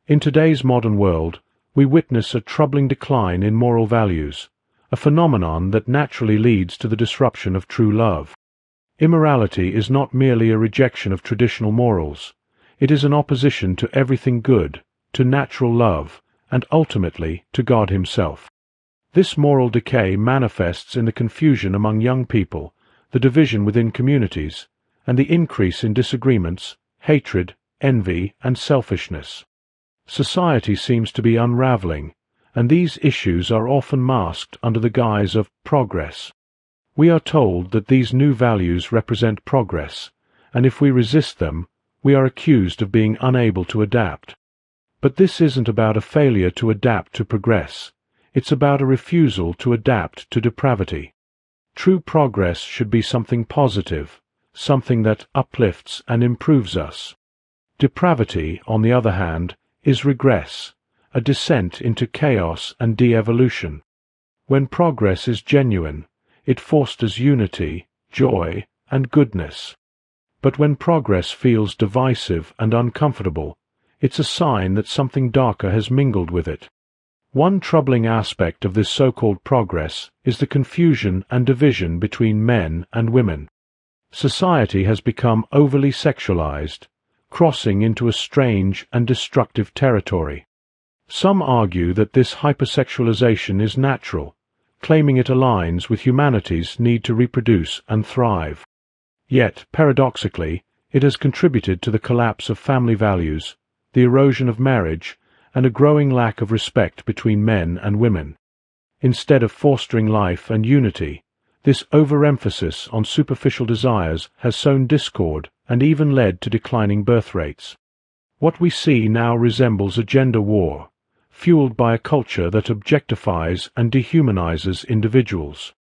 In today's modern world, we witness a troubling decline in moral values, a phenomenon that naturally leads to the disruption of true love. Immorality is not merely a rejection of traditional morals. It is an opposition to everything good, to natural love, and ultimately to God Himself. This moral decay manifests in the confusion among young people, the division within communities, and the increase in disagreements, hatred, envy, and selfishness. Society seems to be unraveling, and these issues are often masked under the guise of progress. We are told that these new values represent progress, and if we resist them, we are accused of being unable to adapt. But this isn't about a failure to adapt to progress. It's about a refusal to adapt to depravity. True progress should be something positive, something that uplifts and improves us. Depravity, on the other hand, is regress, a descent into chaos and de-evolution. When progress is genuine, it fosters unity, joy, and goodness. But when progress feels divisive and uncomfortable, it's a sign that something darker has mingled with it. One troubling aspect of this so-called progress is the confusion and division between men and women. Society has become overly sexualized, crossing into a strange and destructive territory. Some argue that this hypersexualization is natural, claiming it aligns with humanity's need to reproduce and thrive. Yet, paradoxically, it has contributed to the collapse of family values, the erosion of marriage, and a growing lack of respect between men and women. Instead of fostering life and unity, this overemphasis on superficial desires has sown discord and even led to declining birth rates. What we see now resembles a gender war, fueled by a culture that objectifies and dehumanizes individuals.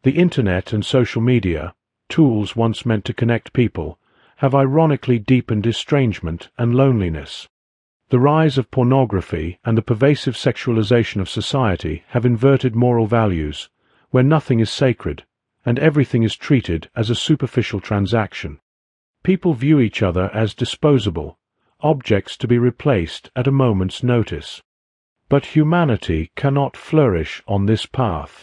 The Internet and social media, tools once meant to connect people, have ironically deepened estrangement and loneliness. The rise of pornography and the pervasive sexualization of society have inverted moral values, where nothing is sacred, and everything is treated as a superficial transaction. People view each other as disposable, objects to be replaced at a moment's notice. But humanity cannot flourish on this path.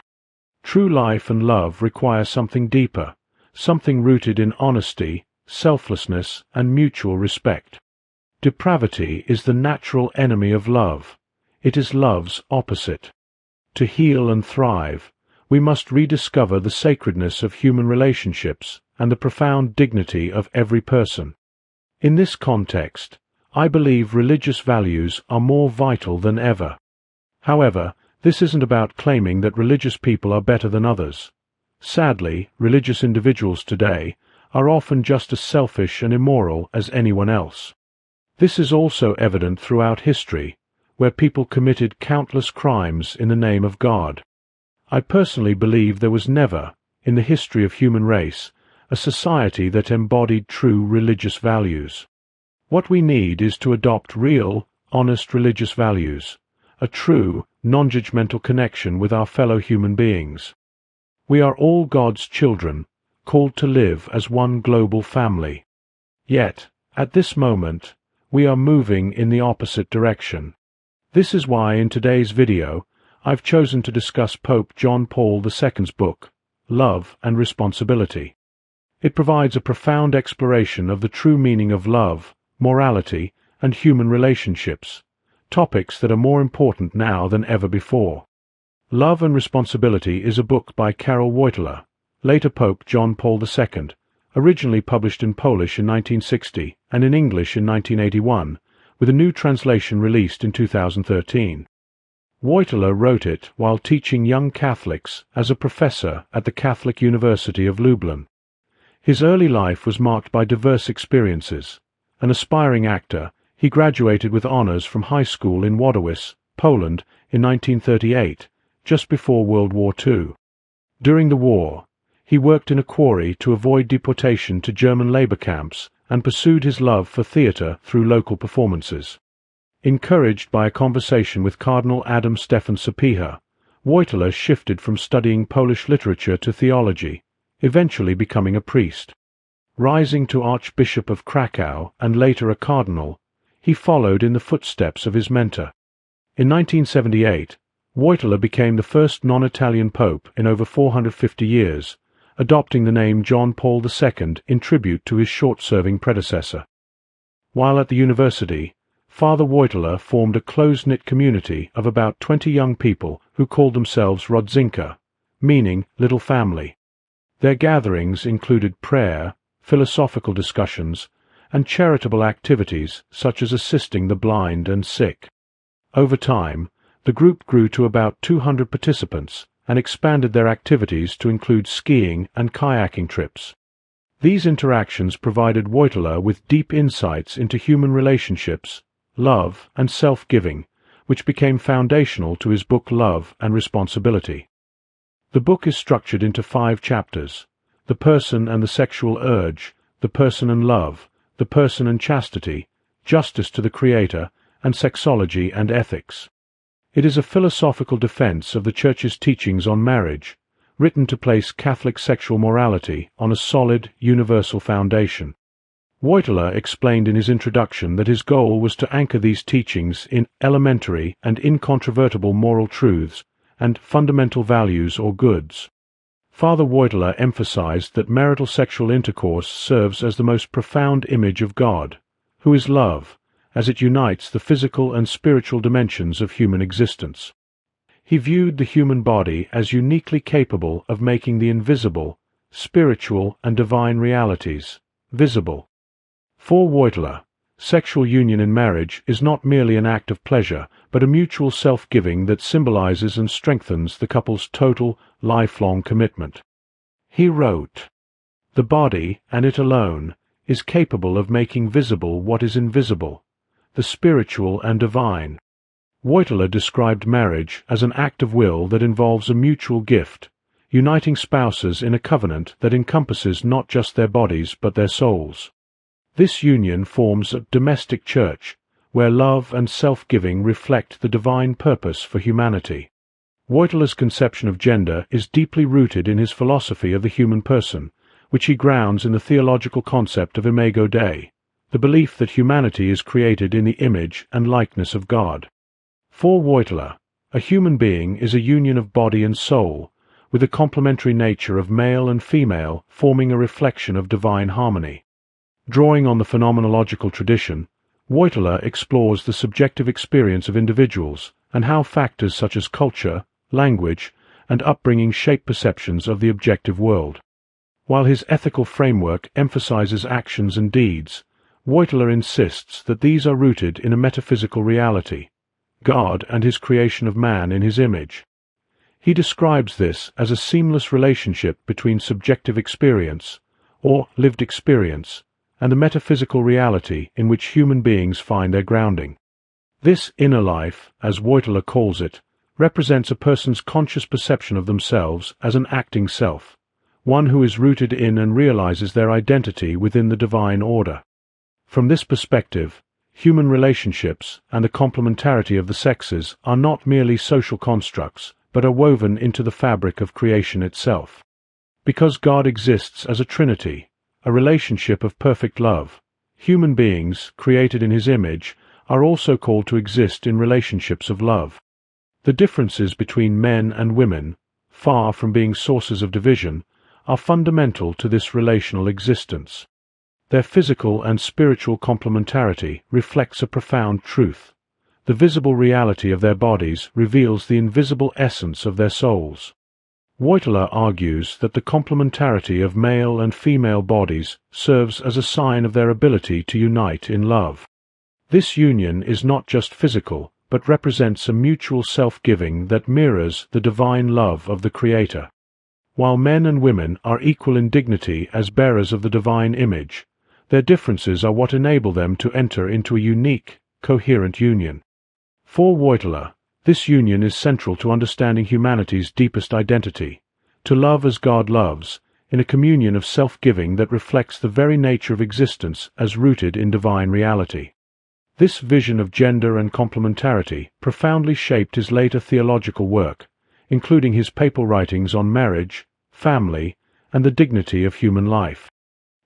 True life and love require something deeper, something rooted in honesty, selflessness, and mutual respect. Depravity is the natural enemy of love. It is love's opposite. To heal and thrive, we must rediscover the sacredness of human relationships and the profound dignity of every person. In this context, I believe religious values are more vital than ever. However, this isn't about claiming that religious people are better than others. Sadly, religious individuals today are often just as selfish and immoral as anyone else. This is also evident throughout history, where people committed countless crimes in the name of God. I personally believe there was never, in the history of human race, a society that embodied true religious values. What we need is to adopt real, honest religious values, a true, non-judgmental connection with our fellow human beings. We are all God's children, called to live as one global family. Yet, at this moment, we are moving in the opposite direction. This is why in today's video, I've chosen to discuss Pope John Paul II's book, Love and Responsibility. It provides a profound exploration of the true meaning of love, morality, and human relationships, topics that are more important now than ever before. Love and Responsibility is a book by Karol Wojtyła, later Pope John Paul II, originally published in Polish in 1960 and in English in 1981, with a new translation released in 2013. Wojtyła wrote it while teaching young Catholics as a professor at the Catholic University of Lublin. His early life was marked by diverse experiences. An aspiring actor, he graduated with honors from high school in Wadowice, Poland, in 1938, just before World War II. During the war, he worked in a quarry to avoid deportation to German labor camps and pursued his love for theater through local performances. Encouraged by a conversation with Cardinal Adam Stefan Sapieha, Wojtyła shifted from studying Polish literature to theology, eventually becoming a priest. Rising to Archbishop of Krakow and later a cardinal, He followed in the footsteps of his mentor. In 1978, Wojtyła became the first non-Italian pope in over 450 years, adopting the name John Paul II in tribute to his short-serving predecessor. While at the university, Father Wojtyła formed a close-knit community of about 20 young people who called themselves Rodzinka, meaning little family. Their gatherings included prayer, philosophical discussions, and charitable activities such as assisting the blind and sick. Over time, the group grew to about 200 participants and expanded their activities to include skiing and kayaking trips. These interactions provided Wojtyła with deep insights into human relationships, love, and self-giving, which became foundational to his book Love and Responsibility. The book is structured into 5 chapters: The Person and the Sexual Urge, The Person and Love, The Person and Chastity, Justice to the Creator, and Sexology and Ethics. It is a philosophical defense of the Church's teachings on marriage, written to place Catholic sexual morality on a solid, universal foundation. Wojtyła explained in his introduction that his goal was to anchor these teachings in elementary and incontrovertible moral truths and fundamental values or goods. Father Wojtyła emphasized that marital sexual intercourse serves as the most profound image of God, who is love, as it unites the physical and spiritual dimensions of human existence. He viewed the human body as uniquely capable of making the invisible, spiritual, and divine realities visible. For Wojtyła, sexual union in marriage is not merely an act of pleasure, but a mutual self-giving that symbolizes and strengthens the couple's total, lifelong commitment. He wrote, "The body, and it alone, is capable of making visible what is invisible, the spiritual and divine." Wojtyła described marriage as an act of will that involves a mutual gift, uniting spouses in a covenant that encompasses not just their bodies but their souls. This union forms a domestic church, where love and self-giving reflect the divine purpose for humanity. Wojtyła's conception of gender is deeply rooted in his philosophy of the human person, which he grounds in the theological concept of imago Dei, the belief that humanity is created in the image and likeness of God. For Wojtyła, a human being is a union of body and soul, with the complementary nature of male and female forming a reflection of divine harmony. Drawing on the phenomenological tradition, Wojtyła explores the subjective experience of individuals and how factors such as culture, language, and upbringing shape perceptions of the objective world. While his ethical framework emphasizes actions and deeds, Wojtyła insists that these are rooted in a metaphysical reality, God and his creation of man in his image. He describes this as a seamless relationship between subjective experience, or lived experience, and the metaphysical reality in which human beings find their grounding. This inner life, as Wojtyła calls it, represents a person's conscious perception of themselves as an acting self, one who is rooted in and realizes their identity within the divine order. From this perspective, human relationships and the complementarity of the sexes are not merely social constructs, but are woven into the fabric of creation itself. Because God exists as a trinity, a relationship of perfect love, human beings, created in his image, are also called to exist in relationships of love. The differences between men and women, far from being sources of division, are fundamental to this relational existence. Their physical and spiritual complementarity reflects a profound truth. The visible reality of their bodies reveals the invisible essence of their souls. Wojtyła argues that the complementarity of male and female bodies serves as a sign of their ability to unite in love. This union is not just physical, but represents a mutual self-giving that mirrors the divine love of the Creator. While men and women are equal in dignity as bearers of the divine image, their differences are what enable them to enter into a unique, coherent union. For Wojtyła, this union is central to understanding humanity's deepest identity, to love as God loves, in a communion of self-giving that reflects the very nature of existence as rooted in divine reality. This vision of gender and complementarity profoundly shaped his later theological work, including his papal writings on marriage, family, and the dignity of human life.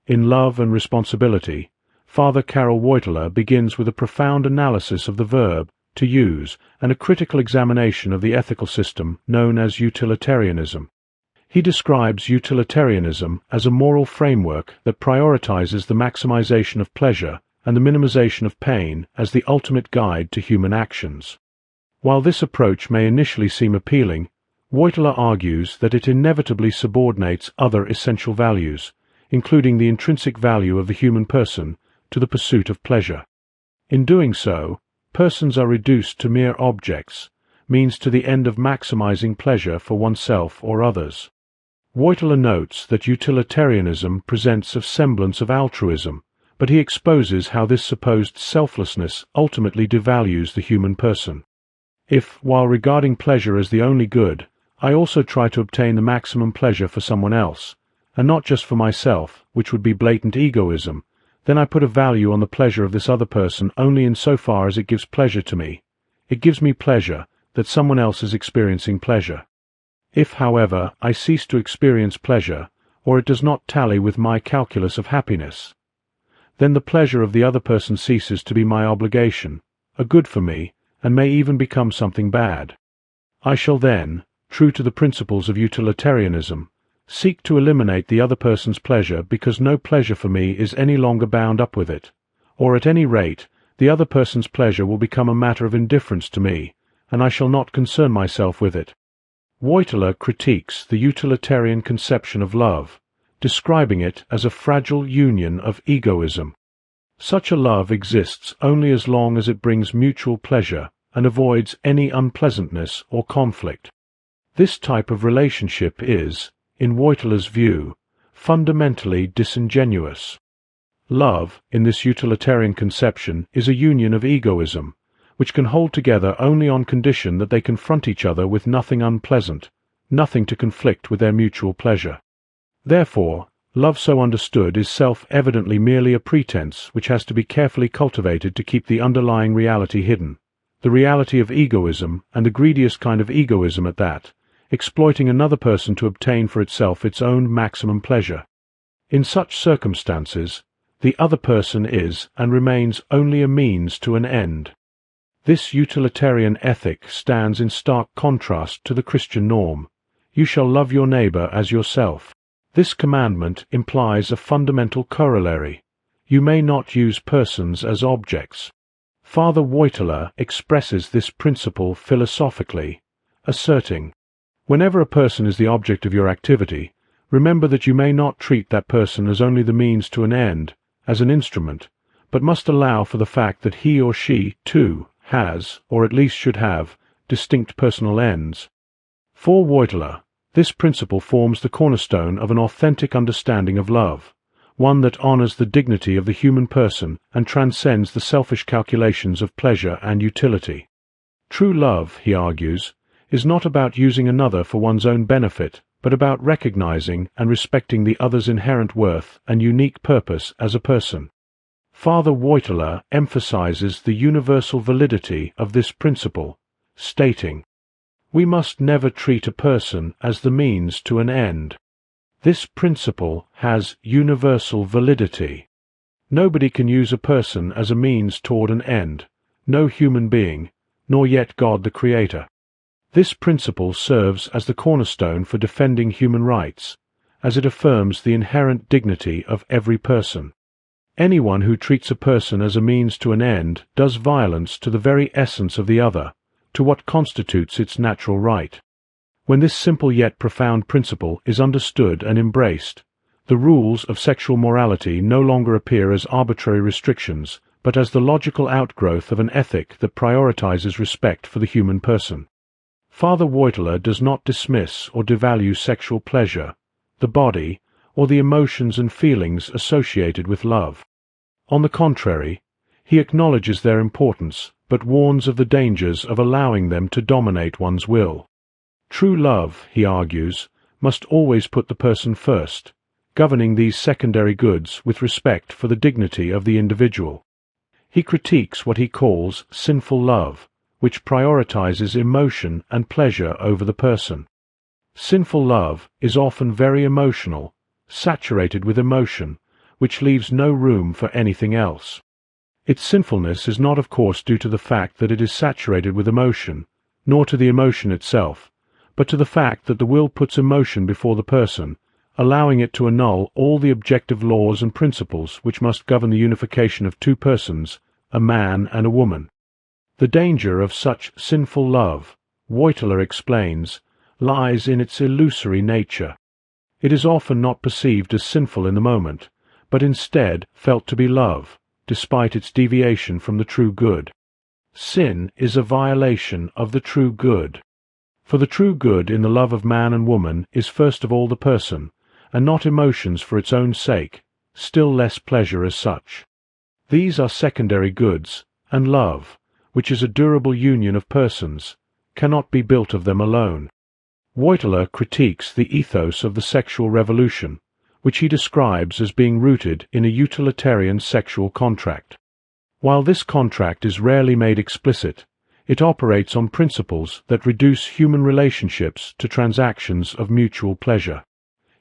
In Love and Responsibility, Father Karol Wojtyła begins with a profound analysis of the verb to use and a critical examination of the ethical system known as utilitarianism. He describes utilitarianism as a moral framework that prioritizes the maximization of pleasure and the minimization of pain as the ultimate guide to human actions. While this approach may initially seem appealing, Wojtyła argues that it inevitably subordinates other essential values, including the intrinsic value of the human person, to the pursuit of pleasure. In doing so, persons are reduced to mere objects, means to the end of maximizing pleasure for oneself or others. Wojtyła notes that utilitarianism presents a semblance of altruism, but he exposes how this supposed selflessness ultimately devalues the human person. If, while regarding pleasure as the only good, I also try to obtain the maximum pleasure for someone else, and not just for myself, which would be blatant egoism, then I put a value on the pleasure of this other person only insofar as it gives pleasure to me. It gives me pleasure that someone else is experiencing pleasure. If, however, I cease to experience pleasure, or it does not tally with my calculus of happiness, then the pleasure of the other person ceases to be my obligation, a good for me, and may even become something bad. I shall then, true to the principles of utilitarianism, seek to eliminate the other person's pleasure because no pleasure for me is any longer bound up with it, or at any rate, the other person's pleasure will become a matter of indifference to me, and I shall not concern myself with it. Wojtyła critiques the utilitarian conception of love, describing it as a fragile union of egoism. Such a love exists only as long as it brings mutual pleasure and avoids any unpleasantness or conflict. This type of relationship is, in Wojtyła's view, fundamentally disingenuous. Love, in this utilitarian conception, is a union of egoism, which can hold together only on condition that they confront each other with nothing unpleasant, nothing to conflict with their mutual pleasure. Therefore, love so understood is self-evidently merely a pretense which has to be carefully cultivated to keep the underlying reality hidden, the reality of egoism, and the greediest kind of egoism at that, exploiting another person to obtain for itself its own maximum pleasure. In such circumstances, the other person is and remains only a means to an end. This utilitarian ethic stands in stark contrast to the Christian norm. You shall love your neighbor as yourself. This commandment implies a fundamental corollary. You may not use persons as objects. Father Wojtyła expresses this principle philosophically, asserting, whenever a person is the object of your activity, remember that you may not treat that person as only the means to an end, as an instrument, but must allow for the fact that he or she, too, has, or at least should have, distinct personal ends. For Wojtyła, this principle forms the cornerstone of an authentic understanding of love, one that honors the dignity of the human person and transcends the selfish calculations of pleasure and utility. True love, he argues, is not about using another for one's own benefit, but about recognizing and respecting the other's inherent worth and unique purpose as a person. Father Wojtyła emphasizes the universal validity of this principle, stating, "We must never treat a person as the means to an end. This principle has universal validity. Nobody can use a person as a means toward an end, no human being, nor yet God the Creator. This principle serves as the cornerstone for defending human rights, as it affirms the inherent dignity of every person. Anyone who treats a person as a means to an end does violence to the very essence of the other, to what constitutes its natural right. When this simple yet profound principle is understood and embraced, the rules of sexual morality no longer appear as arbitrary restrictions, but as the logical outgrowth of an ethic that prioritizes respect for the human person." Father Wojtyła does not dismiss or devalue sexual pleasure, the body, or the emotions and feelings associated with love. On the contrary, he acknowledges their importance, but warns of the dangers of allowing them to dominate one's will. True love, he argues, must always put the person first, governing these secondary goods with respect for the dignity of the individual. He critiques what he calls sinful love, which prioritizes emotion and pleasure over the person. Sinful love is often very emotional, saturated with emotion, which leaves no room for anything else. Its sinfulness is not, of course, due to the fact that it is saturated with emotion, nor to the emotion itself, but to the fact that the will puts emotion before the person, allowing it to annul all the objective laws and principles which must govern the unification of two persons, a man and a woman. The danger of such sinful love, Wojtyła explains, lies in its illusory nature. It is often not perceived as sinful in the moment, but instead felt to be love, despite its deviation from the true good. Sin is a violation of the true good. For the true good in the love of man and woman is first of all the person, and not emotions for its own sake, still less pleasure as such. These are secondary goods, and love, which is a durable union of persons, cannot be built of them alone. Wojtyła critiques the ethos of the sexual revolution, which he describes as being rooted in a utilitarian sexual contract. While this contract is rarely made explicit, it operates on principles that reduce human relationships to transactions of mutual pleasure.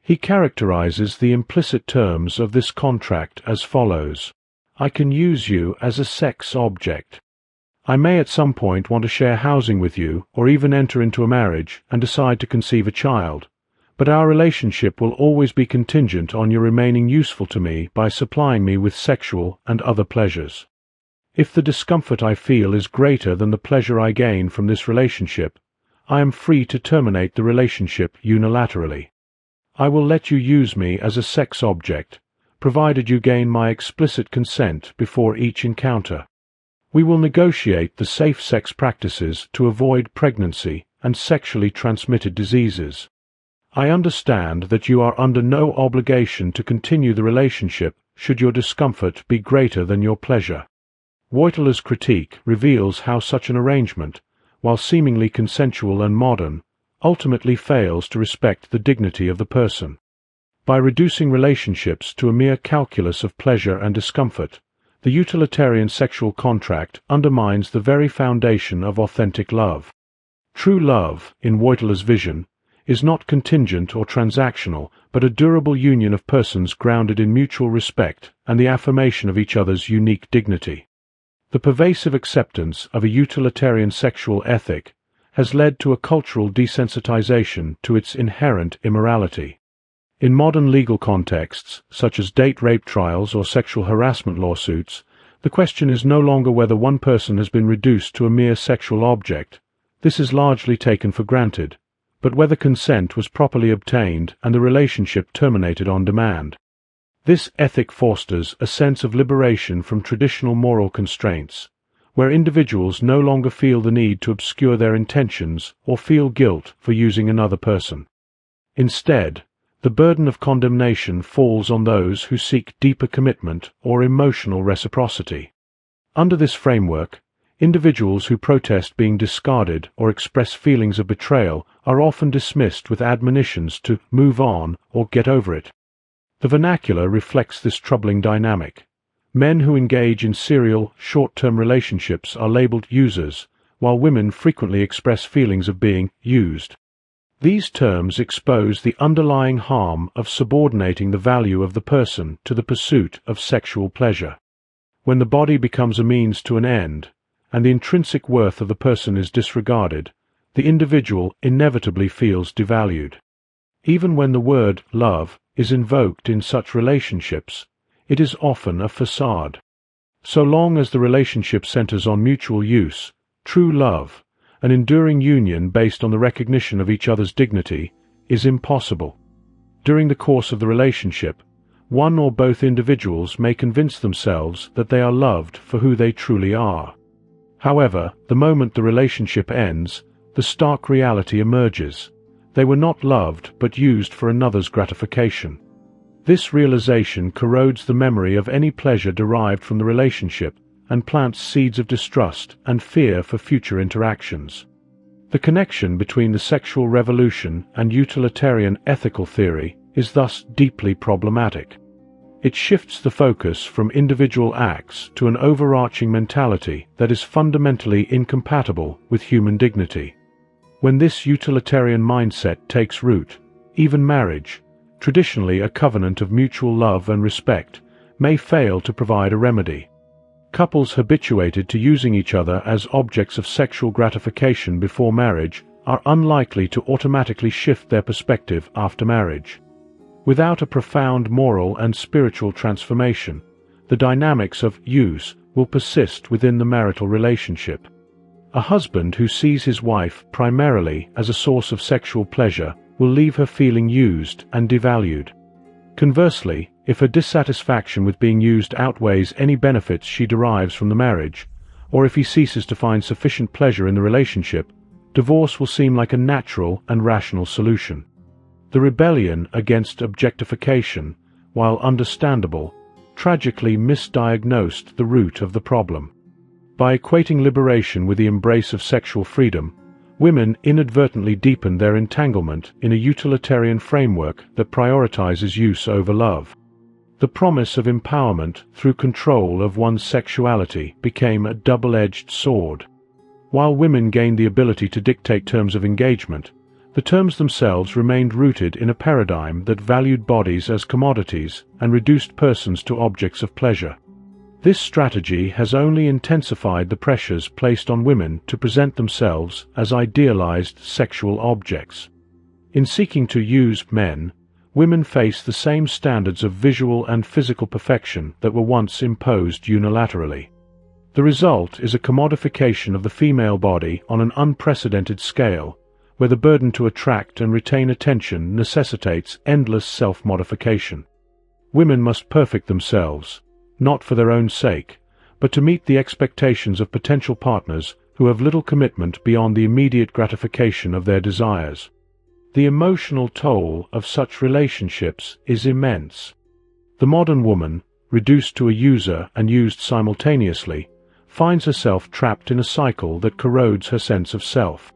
He characterizes the implicit terms of this contract as follows: I can use you as a sex object. I may at some point want to share housing with you, or even enter into a marriage and decide to conceive a child, but our relationship will always be contingent on your remaining useful to me by supplying me with sexual and other pleasures. If the discomfort I feel is greater than the pleasure I gain from this relationship, I am free to terminate the relationship unilaterally. I will let you use me as a sex object, provided you gain my explicit consent before each encounter. We will negotiate the safe sex practices to avoid pregnancy and sexually transmitted diseases. I understand that you are under no obligation to continue the relationship should your discomfort be greater than your pleasure. Wojtyła's critique reveals how such an arrangement, while seemingly consensual and modern, ultimately fails to respect the dignity of the person. By reducing relationships to a mere calculus of pleasure and discomfort, the utilitarian sexual contract undermines the very foundation of authentic love. True love, in Wojtyła's vision, is not contingent or transactional, but a durable union of persons grounded in mutual respect and the affirmation of each other's unique dignity. The pervasive acceptance of a utilitarian sexual ethic has led to a cultural desensitization to its inherent immorality. In modern legal contexts, such as date rape trials or sexual harassment lawsuits, the question is no longer whether one person has been reduced to a mere sexual object. This is largely taken for granted, but whether consent was properly obtained and the relationship terminated on demand. This ethic fosters a sense of liberation from traditional moral constraints, where individuals no longer feel the need to obscure their intentions or feel guilt for using another person. Instead, the burden of condemnation falls on those who seek deeper commitment or emotional reciprocity. Under this framework, individuals who protest being discarded or express feelings of betrayal are often dismissed with admonitions to move on or get over it. The vernacular reflects this troubling dynamic. Men who engage in serial, short-term relationships are labeled users, while women frequently express feelings of being used. These terms expose the underlying harm of subordinating the value of the person to the pursuit of sexual pleasure. When the body becomes a means to an end, and the intrinsic worth of the person is disregarded, the individual inevitably feels devalued. Even when the word love is invoked in such relationships, it is often a facade. So long as the relationship centers on mutual use, true love, an enduring union based on the recognition of each other's dignity, is impossible. During the course of the relationship, one or both individuals may convince themselves that they are loved for who they truly are. However, the moment the relationship ends, the stark reality emerges. They were not loved but used for another's gratification. This realization corrodes the memory of any pleasure derived from the relationship and plants seeds of distrust and fear for future interactions. The connection between the sexual revolution and utilitarian ethical theory is thus deeply problematic. It shifts the focus from individual acts to an overarching mentality that is fundamentally incompatible with human dignity. When this utilitarian mindset takes root, even marriage, traditionally a covenant of mutual love and respect, may fail to provide a remedy. Couples habituated to using each other as objects of sexual gratification before marriage are unlikely to automatically shift their perspective after marriage. Without a profound moral and spiritual transformation, the dynamics of use will persist within the marital relationship. A husband who sees his wife primarily as a source of sexual pleasure will leave her feeling used and devalued. Conversely, if her dissatisfaction with being used outweighs any benefits she derives from the marriage, or if he ceases to find sufficient pleasure in the relationship, divorce will seem like a natural and rational solution. The rebellion against objectification, while understandable, tragically misdiagnosed the root of the problem. By equating liberation with the embrace of sexual freedom, women inadvertently deepen their entanglement in a utilitarian framework that prioritizes use over love. The promise of empowerment through control of one's sexuality became a double-edged sword. While women gained the ability to dictate terms of engagement, the terms themselves remained rooted in a paradigm that valued bodies as commodities and reduced persons to objects of pleasure. This strategy has only intensified the pressures placed on women to present themselves as idealized sexual objects. In seeking to use men, women face the same standards of visual and physical perfection that were once imposed unilaterally. The result is a commodification of the female body on an unprecedented scale, where the burden to attract and retain attention necessitates endless self-modification. Women must perfect themselves, not for their own sake, but to meet the expectations of potential partners who have little commitment beyond the immediate gratification of their desires. The emotional toll of such relationships is immense. The modern woman, reduced to a user and used simultaneously, finds herself trapped in a cycle that corrodes her sense of self.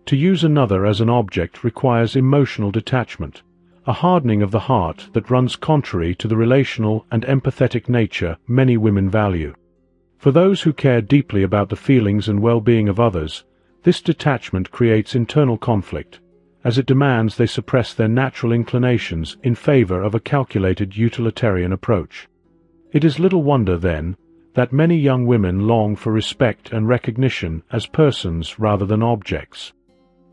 To use another as an object requires emotional detachment, a hardening of the heart that runs contrary to the relational and empathetic nature many women value. For those who care deeply about the feelings and well-being of others, this detachment creates internal conflict, as it demands they suppress their natural inclinations in favor of a calculated utilitarian approach. It is little wonder, then, that many young women long for respect and recognition as persons rather than objects.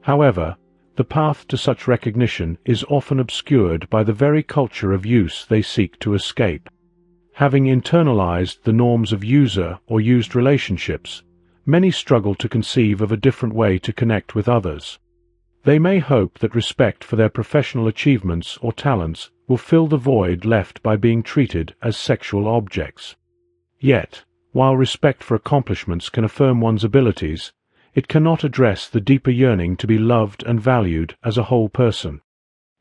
However, the path to such recognition is often obscured by the very culture of use they seek to escape. Having internalized the norms of user or used relationships, many struggle to conceive of a different way to connect with others. They may hope that respect for their professional achievements or talents will fill the void left by being treated as sexual objects. Yet, while respect for accomplishments can affirm one's abilities, it cannot address the deeper yearning to be loved and valued as a whole person.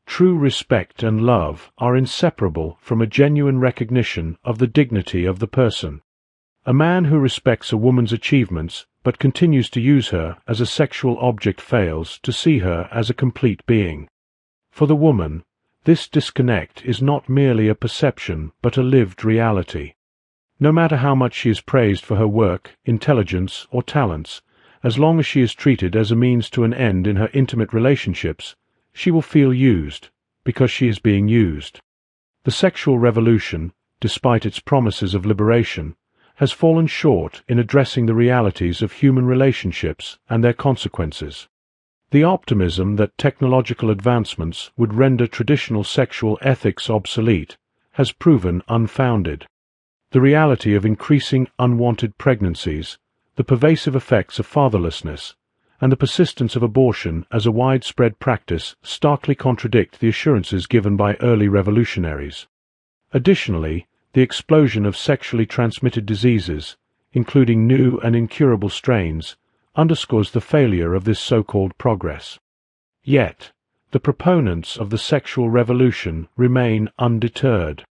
True respect and love are inseparable from a genuine recognition of the dignity of the person. A man who respects a woman's achievements but continues to use her as a sexual object fails to see her as a complete being. For the woman, this disconnect is not merely a perception but a lived reality. No matter how much she is praised for her work, intelligence, or talents, as long as she is treated as a means to an end in her intimate relationships, she will feel used, because she is being used. The sexual revolution, despite its promises of liberation, has fallen short in addressing the realities of human relationships and their consequences. The optimism that technological advancements would render traditional sexual ethics obsolete has proven unfounded. The reality of increasing unwanted pregnancies, the pervasive effects of fatherlessness, and the persistence of abortion as a widespread practice starkly contradict the assurances given by early revolutionaries. Additionally, the explosion of sexually transmitted diseases, including new and incurable strains, underscores the failure of this so-called progress. Yet, the proponents of the sexual revolution remain undeterred.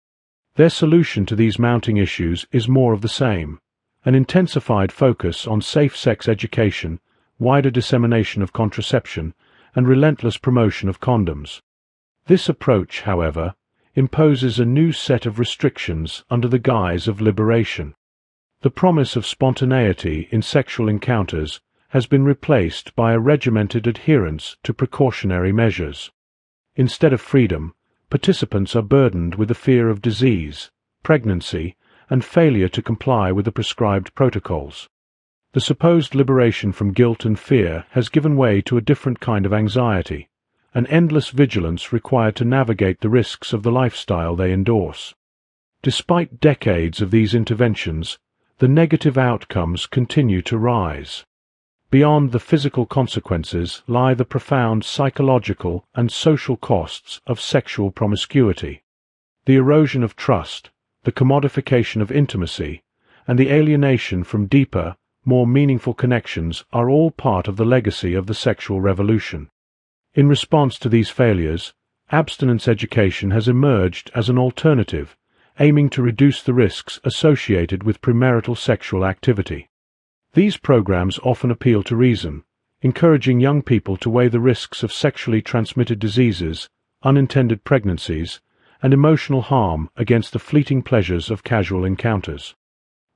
Their solution to these mounting issues is more of the same: an intensified focus on safe sex education, wider dissemination of contraception, and relentless promotion of condoms. This approach, however, imposes a new set of restrictions under the guise of liberation. The promise of spontaneity in sexual encounters has been replaced by a regimented adherence to precautionary measures. Instead of freedom, participants are burdened with the fear of disease, pregnancy, and failure to comply with the prescribed protocols. The supposed liberation from guilt and fear has given way to a different kind of anxiety, an endless vigilance required to navigate the risks of the lifestyle they endorse. Despite decades of these interventions, the negative outcomes continue to rise. Beyond the physical consequences lie the profound psychological and social costs of sexual promiscuity. The erosion of trust, the commodification of intimacy, and the alienation from deeper, more meaningful connections are all part of the legacy of the sexual revolution. In response to these failures, abstinence education has emerged as an alternative, aiming to reduce the risks associated with premarital sexual activity. These programs often appeal to reason, encouraging young people to weigh the risks of sexually transmitted diseases, unintended pregnancies, and emotional harm against the fleeting pleasures of casual encounters.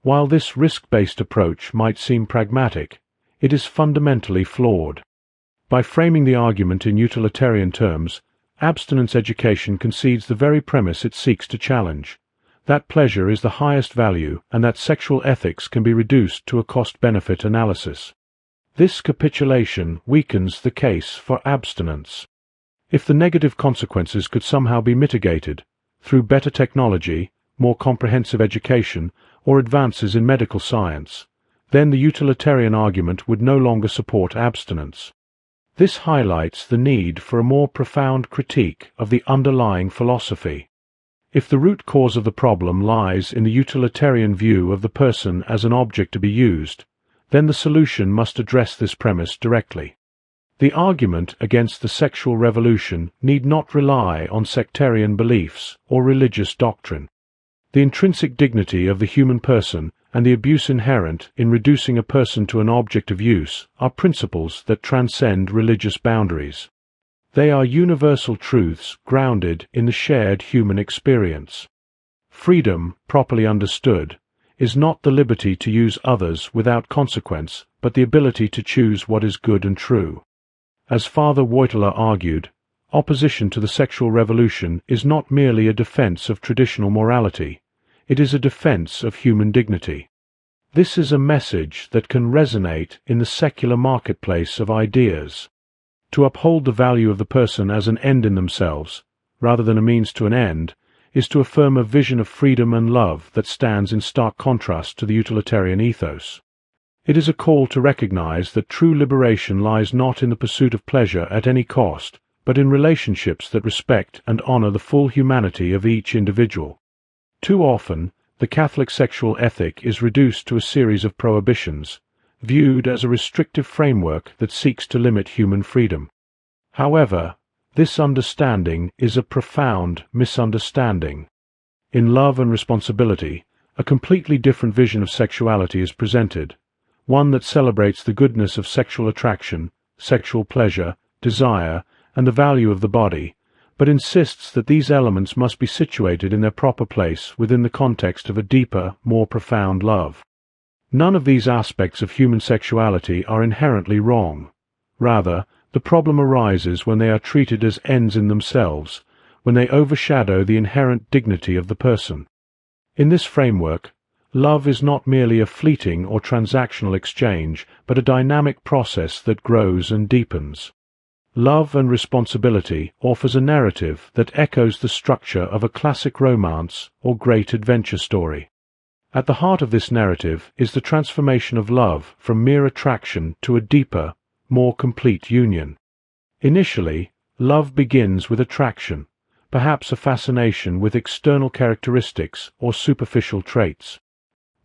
While this risk-based approach might seem pragmatic, it is fundamentally flawed. By framing the argument in utilitarian terms, abstinence education concedes the very premise it seeks to challenge: that pleasure is the highest value and that sexual ethics can be reduced to a cost-benefit analysis. This capitulation weakens the case for abstinence. If the negative consequences could somehow be mitigated through better technology, more comprehensive education, or advances in medical science, then the utilitarian argument would no longer support abstinence. This highlights the need for a more profound critique of the underlying philosophy. If the root cause of the problem lies in the utilitarian view of the person as an object to be used, then the solution must address this premise directly. The argument against the sexual revolution need not rely on sectarian beliefs or religious doctrine. The intrinsic dignity of the human person and the abuse inherent in reducing a person to an object of use are principles that transcend religious boundaries. They are universal truths grounded in the shared human experience. Freedom, properly understood, is not the liberty to use others without consequence, but the ability to choose what is good and true. As Father Wojtyła argued, opposition to the sexual revolution is not merely a defense of traditional morality, it is a defense of human dignity. This is a message that can resonate in the secular marketplace of ideas. To uphold the value of the person as an end in themselves, rather than a means to an end, is to affirm a vision of freedom and love that stands in stark contrast to the utilitarian ethos. It is a call to recognize that true liberation lies not in the pursuit of pleasure at any cost, but in relationships that respect and honor the full humanity of each individual. Too often, the Catholic sexual ethic is reduced to a series of prohibitions, viewed as a restrictive framework that seeks to limit human freedom. However, this understanding is a profound misunderstanding. In Love and Responsibility, a completely different vision of sexuality is presented, one that celebrates the goodness of sexual attraction, sexual pleasure, desire, and the value of the body, but insists that these elements must be situated in their proper place within the context of a deeper, more profound love. None of these aspects of human sexuality are inherently wrong. Rather, the problem arises when they are treated as ends in themselves, when they overshadow the inherent dignity of the person. In this framework, love is not merely a fleeting or transactional exchange, but a dynamic process that grows and deepens. Love and Responsibility offers a narrative that echoes the structure of a classic romance or great adventure story. At the heart of this narrative is the transformation of love from mere attraction to a deeper, more complete union. Initially, love begins with attraction, perhaps a fascination with external characteristics or superficial traits.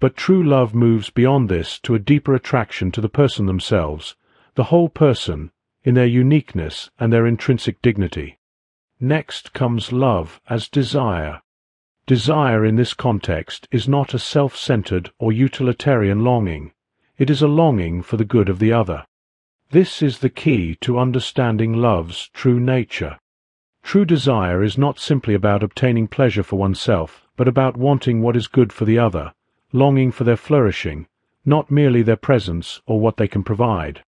But true love moves beyond this to a deeper attraction to the person themselves, the whole person, in their uniqueness and their intrinsic dignity. Next comes love as desire. Desire in this context is not a self-centered or utilitarian longing. It is a longing for the good of the other. This is the key to understanding love's true nature. True desire is not simply about obtaining pleasure for oneself, but about wanting what is good for the other, longing for their flourishing, not merely their presence or what they can provide.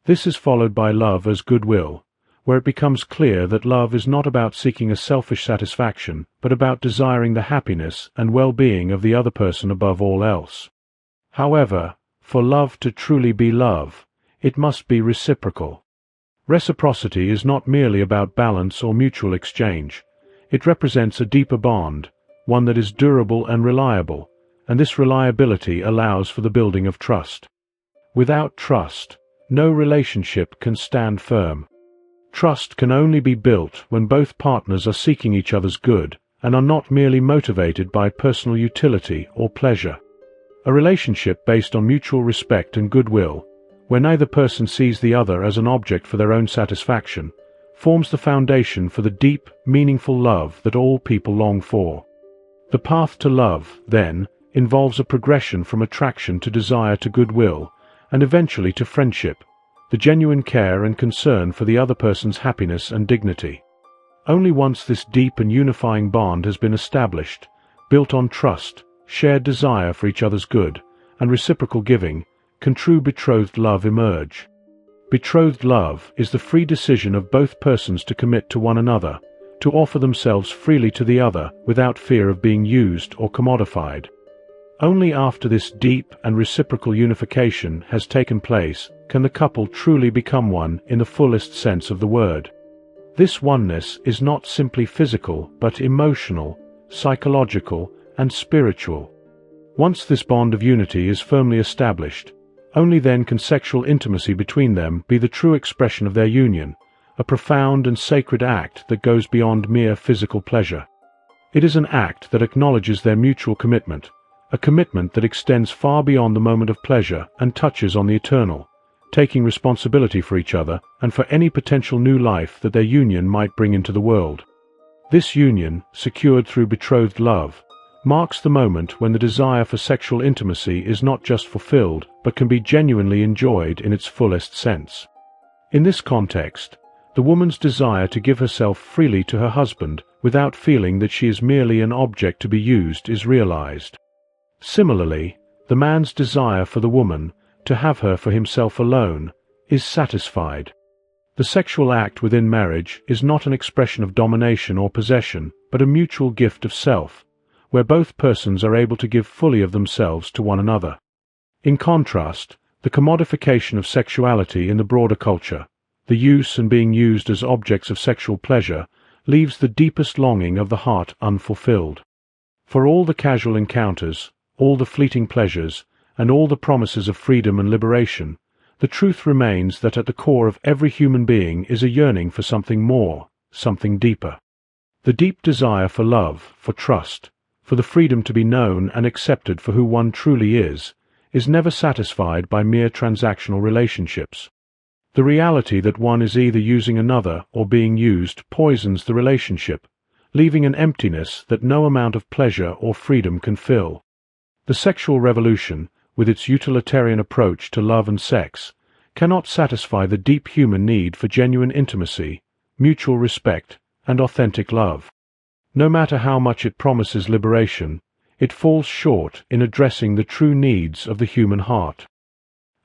This is followed by love as goodwill, where it becomes clear that love is not about seeking a selfish satisfaction, but about desiring the happiness and well-being of the other person above all else. However, for love to truly be love, it must be reciprocal. Reciprocity is not merely about balance or mutual exchange. It represents a deeper bond, one that is durable and reliable, and this reliability allows for the building of trust. Without trust, no relationship can stand firm. Trust can only be built when both partners are seeking each other's good and are not merely motivated by personal utility or pleasure. A relationship based on mutual respect and goodwill, where neither person sees the other as an object for their own satisfaction, forms the foundation for the deep, meaningful love that all people long for. The path to love, then, involves a progression from attraction to desire to goodwill, and eventually to friendship, the genuine care and concern for the other person's happiness and dignity. Only once this deep and unifying bond has been established, built on trust, shared desire for each other's good, and reciprocal giving, can true betrothed love emerge. Betrothed love is the free decision of both persons to commit to one another, to offer themselves freely to the other without fear of being used or commodified. Only after this deep and reciprocal unification has taken place can the couple truly become one in the fullest sense of the word. This oneness is not simply physical but emotional, psychological, and spiritual. Once this bond of unity is firmly established, only then can sexual intimacy between them be the true expression of their union, a profound and sacred act that goes beyond mere physical pleasure. It is an act that acknowledges their mutual commitment, a commitment that extends far beyond the moment of pleasure and touches on the eternal, taking responsibility for each other and for any potential new life that their union might bring into the world. This union, secured through betrothed love, marks the moment when the desire for sexual intimacy is not just fulfilled but can be genuinely enjoyed in its fullest sense. In this context, the woman's desire to give herself freely to her husband without feeling that she is merely an object to be used is realized. Similarly, the man's desire for the woman to have her for himself alone is satisfied. The sexual act within marriage is not an expression of domination or possession, but a mutual gift of self, where both persons are able to give fully of themselves to one another. In contrast, the commodification of sexuality in the broader culture, the use and being used as objects of sexual pleasure, leaves the deepest longing of the heart unfulfilled. For all the casual encounters, all the fleeting pleasures, and all the promises of freedom and liberation, the truth remains that at the core of every human being is a yearning for something more, something deeper. The deep desire for love, for trust, for the freedom to be known and accepted for who one truly is never satisfied by mere transactional relationships. The reality that one is either using another or being used poisons the relationship, leaving an emptiness that no amount of pleasure or freedom can fill. The sexual revolution, with its utilitarian approach to love and sex, cannot satisfy the deep human need for genuine intimacy, mutual respect, and authentic love. No matter how much it promises liberation, it falls short in addressing the true needs of the human heart.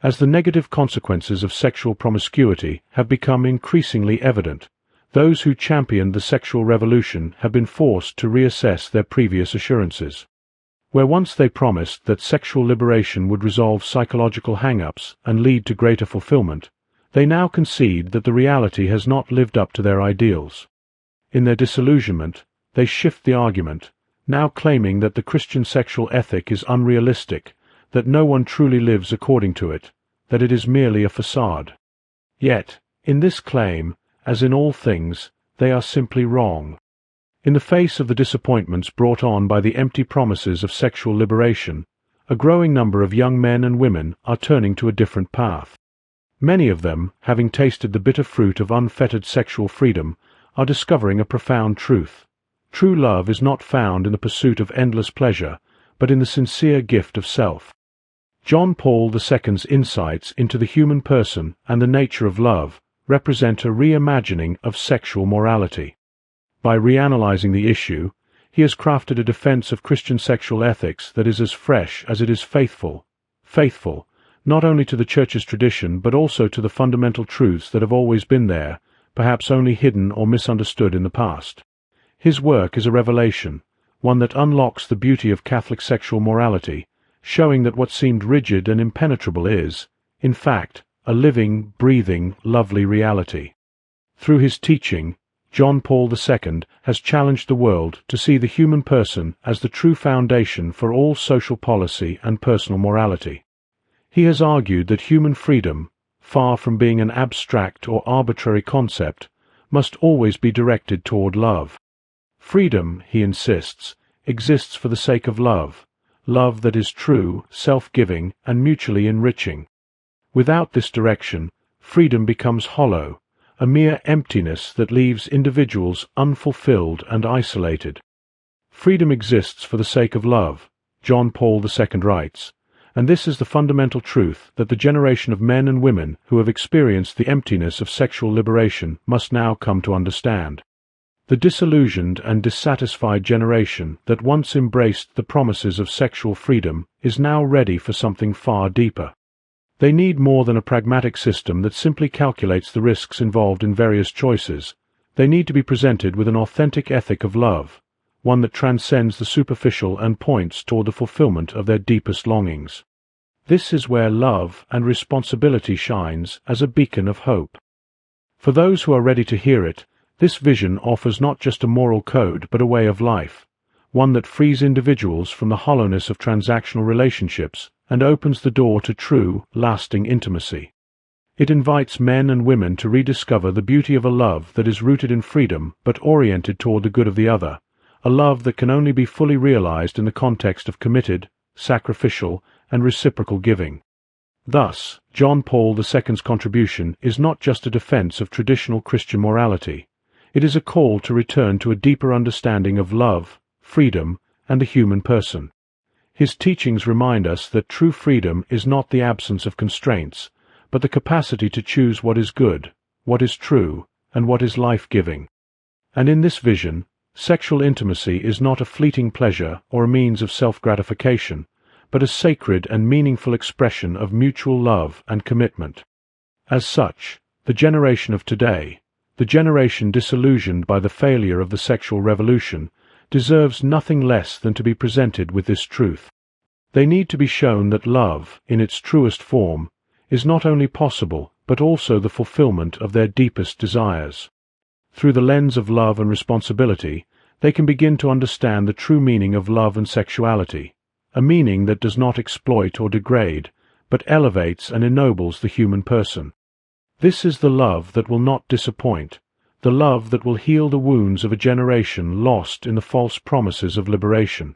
As the negative consequences of sexual promiscuity have become increasingly evident, those who championed the sexual revolution have been forced to reassess their previous assurances. Where once they promised that sexual liberation would resolve psychological hang-ups and lead to greater fulfillment, they now concede that the reality has not lived up to their ideals. In their disillusionment, they shift the argument, now claiming that the Christian sexual ethic is unrealistic, that no one truly lives according to it, that it is merely a facade. Yet, in this claim, as in all things, they are simply wrong. In the face of the disappointments brought on by the empty promises of sexual liberation, a growing number of young men and women are turning to a different path. Many of them, having tasted the bitter fruit of unfettered sexual freedom, are discovering a profound truth. True love is not found in the pursuit of endless pleasure, but in the sincere gift of self. John Paul II's insights into the human person and the nature of love represent a reimagining of sexual morality. By reanalyzing the issue, he has crafted a defense of Christian sexual ethics that is as fresh as it is faithful, not only to the Church's tradition but also to the fundamental truths that have always been there, perhaps only hidden or misunderstood in the past. His work is a revelation, one that unlocks the beauty of Catholic sexual morality, showing that what seemed rigid and impenetrable is, in fact, a living, breathing, lovely reality. Through his teaching, John Paul II has challenged the world to see the human person as the true foundation for all social policy and personal morality. He has argued that human freedom, far from being an abstract or arbitrary concept, must always be directed toward love. Freedom, he insists, exists for the sake of love, love that is true, self-giving, and mutually enriching. Without this direction, freedom becomes hollow, a mere emptiness that leaves individuals unfulfilled and isolated. Freedom exists for the sake of love, John Paul II writes, and this is the fundamental truth that the generation of men and women who have experienced the emptiness of sexual liberation must now come to understand. The disillusioned and dissatisfied generation that once embraced the promises of sexual freedom is now ready for something far deeper. They need more than a pragmatic system that simply calculates the risks involved in various choices. They need to be presented with an authentic ethic of love, one that transcends the superficial and points toward the fulfillment of their deepest longings. This is where love and responsibility shines as a beacon of hope. For those who are ready to hear it, this vision offers not just a moral code but a way of life, one that frees individuals from the hollowness of transactional relationships and opens the door to true, lasting intimacy. It invites men and women to rediscover the beauty of a love that is rooted in freedom but oriented toward the good of the other, a love that can only be fully realized in the context of committed, sacrificial, and reciprocal giving. Thus, John Paul II's contribution is not just a defense of traditional Christian morality. It is a call to return to a deeper understanding of love, freedom, and the human person. His teachings remind us that true freedom is not the absence of constraints, but the capacity to choose what is good, what is true, and what is life-giving. And in this vision, sexual intimacy is not a fleeting pleasure or a means of self-gratification, but a sacred and meaningful expression of mutual love and commitment. As such, the generation of today, the generation disillusioned by the failure of the sexual revolution, deserves nothing less than to be presented with this truth. They need to be shown that love, in its truest form, is not only possible but also the fulfillment of their deepest desires. Through the lens of love and responsibility, they can begin to understand the true meaning of love and sexuality, a meaning that does not exploit or degrade, but elevates and ennobles the human person. This is the love that will not disappoint, the love that will heal the wounds of a generation lost in the false promises of liberation.